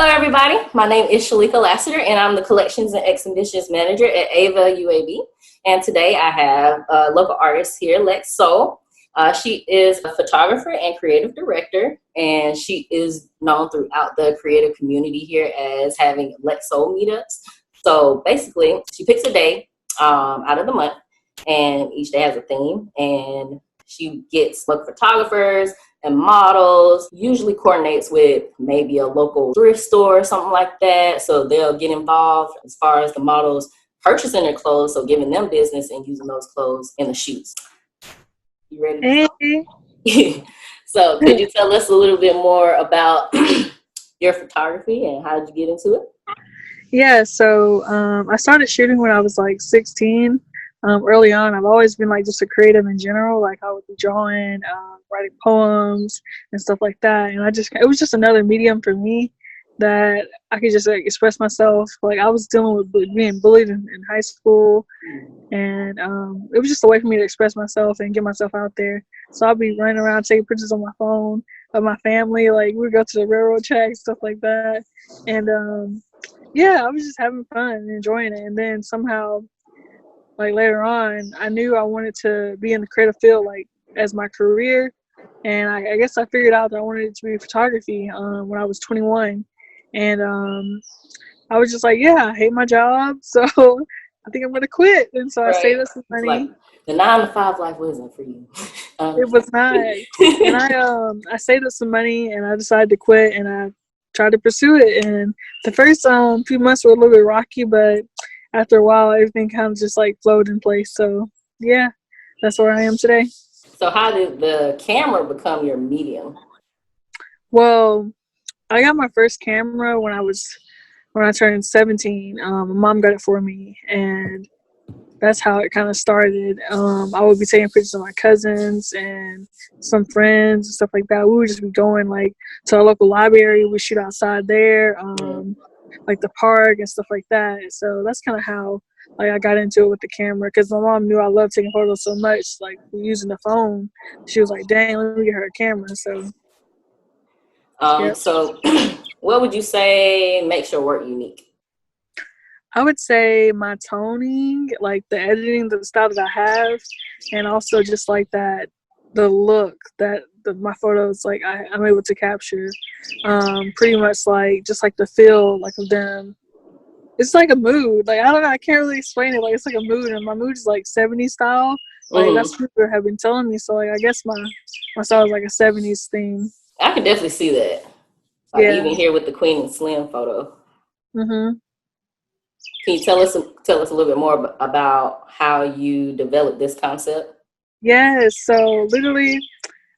Hello, everybody. My name is Shalika Lassiter, and I'm the Collections and Exhibitions Manager at AEIVA UAB. And today I have a local artist here, Lex Soul. She is a photographer and creative director, and she is known throughout the creative community here as having Lex Soul meetups. So basically, she picks a day out of the month, and each day has a theme, and she gets photographers and models, usually coordinates with maybe a local thrift store or something like that. So they'll get involved as far as the models purchasing their clothes, so giving them business and using those clothes in the shoots. You ready? Hey. So could you tell us a little bit more about your photography and how did you get into it? Yeah, so I started shooting when I was like 16. Early on, I've always been like just a creative in general. Like I would be drawing, writing poems and stuff like that. And it was just another medium for me that I could just like express myself. Like I was dealing with being bullied in high school, and it was just a way for me to express myself and get myself out there. So I'd be running around taking pictures on my phone of my family. Like we would go to the railroad tracks, stuff like that. And yeah, I was just having fun and enjoying it. And then somehow, like later on, I knew I wanted to be in the creative field, like as my career. And I guess I figured out that I wanted it to be photography when I was 21. And I was just like, yeah, I hate my job, so I think I'm gonna quit. And so I saved up some money. Like the 9-to-5 life wasn't for you. It was not. And I saved up some money, and I decided to quit, and I tried to pursue it. And the first few months were a little bit rocky, but after a while, everything kind of just like flowed in place. So yeah, that's where I am today. So how did the camera become your medium? Well, I got my first camera when I turned 17. My mom got it for me, and that's how it kind of started. I would be taking pictures of my cousins and some friends and stuff like that. We would just be going like to our local library. We shoot outside there, like the park and stuff like that. So that's kind of how like I got into it with the camera, because my mom knew I loved taking photos so much. Like using the phone, she was like, "Dang, let me get her a camera." So, yep. So what would you say makes your work unique? I would say my toning, like the editing, the style that I have, and also just like the look that my photos, like I'm able to capture. Pretty much like just like the feel like of them. It's like a mood. Like I don't know, I can't really explain it. Like it's like a mood, and my mood is like 70s style. Like that's what people have been telling me. So like I guess my style is like a 70s theme. I can definitely see that. Like even here with the Queen and Slim photo. Mhm. Can you tell us a little bit more about how you developed this concept? Yes. So literally,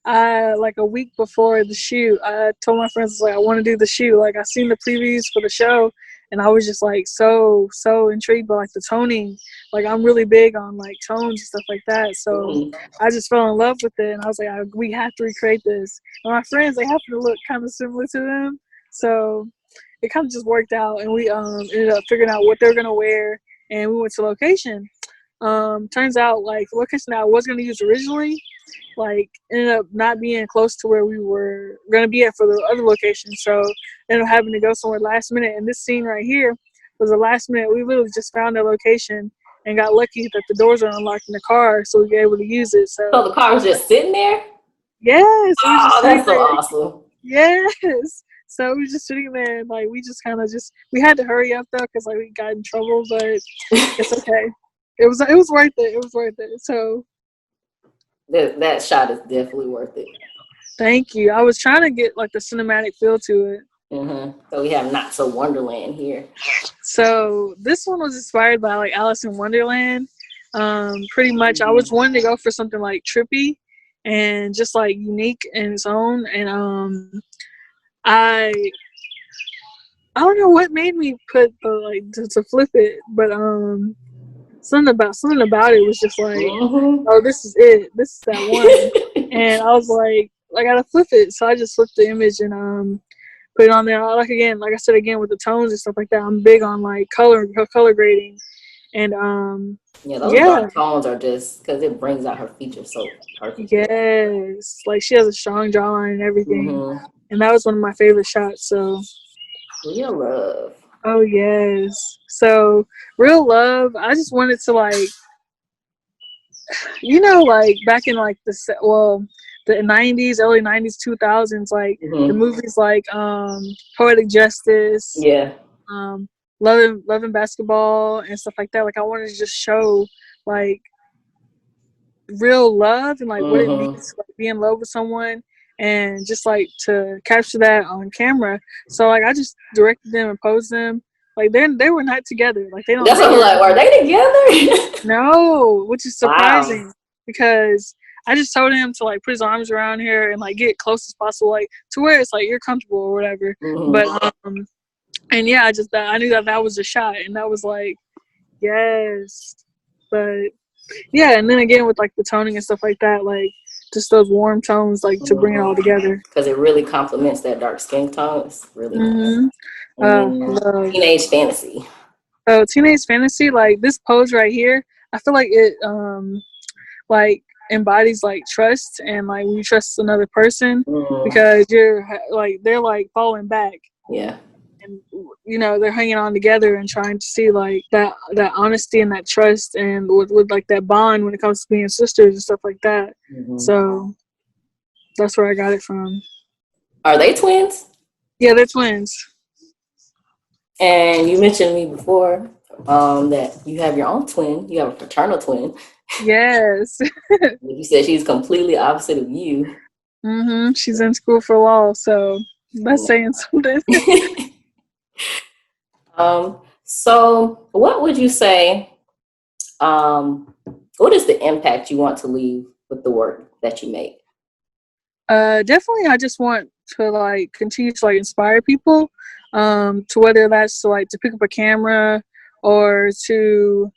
like a week before the shoot, I told my friends like I want to do the shoot. Like I seen the previews for the show, and I was just like so intrigued by like the toning. Like I'm really big on like tones and stuff like that. So I just fell in love with it, and I was like, we have to recreate this. And my friends, they happen to look kind of similar to them, so it kind of just worked out. And we ended up figuring out what they were gonna wear, and we went to location. Turns out like the location that I was gonna use originally, like ended up not being close to where we were gonna be at for the other location. So ended up having to go somewhere last minute. And this scene right here was the last minute. We literally just found a location and got lucky that the doors are unlocked in the car, so we were able to use it. So the car was just sitting there? Yes. Oh, that's so awesome. Yes. So we were just sitting there, and like we just kind of we had to hurry up though, because like we got in trouble, but it's okay. It was worth it. It was worth it. So that shot is definitely worth it. Thank you. I was trying to get like the cinematic feel to it. So we have Not So Wonderland here. So this one was inspired by like Alice in Wonderland. Pretty much, I was wanting to go for something like trippy and just like unique in its own. And I don't know what made me put the like to flip it, but something about it was just like, oh, this is it. This is that one. And I was like, I gotta flip it. So I just flipped the image and put it on there. Like I said again with the tones and stuff like that. I'm big on like color grading, and those dark tones are just because it brings out her features so perfect. Yes, like she has a strong jawline and everything, and that was one of my favorite shots. So Real love. Oh yes. So real love. I just wanted to like, like back in like the 90s, early 90s, 2000s, like the Mm-hmm. movies like Poetic Justice, Yeah. um, Love and Basketball and stuff like that. Like I wanted to just show like real love and like what it means Mm-hmm. to like, be in love with someone and just like to capture that on camera. So like I just directed them and posed them. Like they were not together. Like they don't That's what date I'm or like. Are anything. they together? No, which is Wow. surprising because I just told him to like put his arms around her and like get close as possible, like to where it's like you're comfortable or whatever. Mm-hmm. But and yeah, I knew that was a shot, and that was like yes, but yeah, and then again with like the toning and stuff like that, like just those warm tones, like to bring it all together. Because it really complements that dark skin tone. It's really nice. Mhm. And then Love. Teenage Fantasy. Oh, Teenage Fantasy, like this pose right here, I feel like it like embodies like trust and like when you trust another person Mm-hmm. because you're like they're like falling back Yeah. and they're hanging on together and trying to see like that honesty and that trust and with like that bond when it comes to being sisters and stuff like that. Mm-hmm. So that's where I got it from. Are they twins? Yeah, they're twins. And you mentioned me before that you have your own twin. You have a fraternal twin. Yes. You said she's completely opposite of you. She's in school for law, so that's saying something. So what would you say, what is the impact you want to leave with the work that you make? Definitely I just want to like continue to like inspire people, to whether that's to like to pick up a camera or to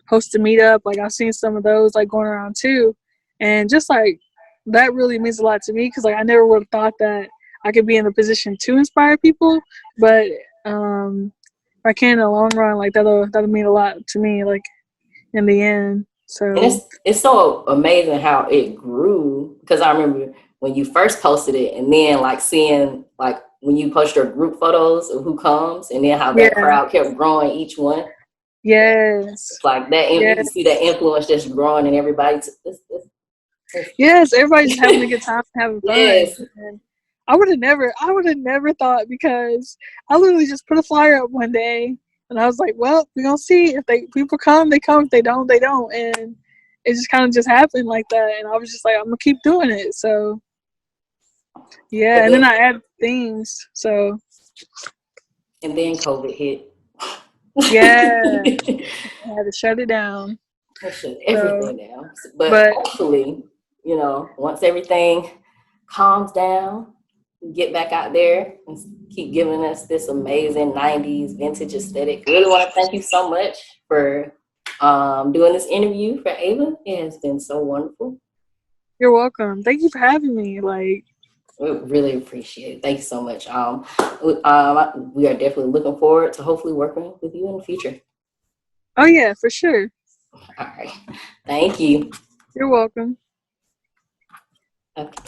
host a meetup. Like I've seen some of those like going around too. And just like that really means a lot to me because like I never would have thought that I could be in the position to inspire people. But if I can in the long run, like that'll mean a lot to me, like in the end. And So it's so amazing how it grew because I remember when you first posted it and then like seeing like when you post your group photos of who comes and then how that yeah. crowd kept growing each one. Yes. It's like that you can see that influence just growing and everybody Yes, everybody's having a good time, having fun. yes. And I would have never thought because I literally just put a flyer up one day and I was like, well, we're gonna see if people come, they come. If they don't, they don't. And it just kind of just happened like that. And I was just like, I'm gonna keep doing it. So yeah, And and then, then I added things. So and then COVID hit. yeah, I had to shut it down. That shut So, everything down. But but hopefully, once everything calms down, get back out there and keep giving us this amazing 90s vintage aesthetic. Really want to thank you so much for doing this interview for Ava. It has been so wonderful. you're welcome. Thank you for having me. Like, We really appreciate it. Thank you so much. We are definitely looking forward to hopefully working with you in the future. oh yeah, for sure. All right. Thank you. You're welcome. Okay.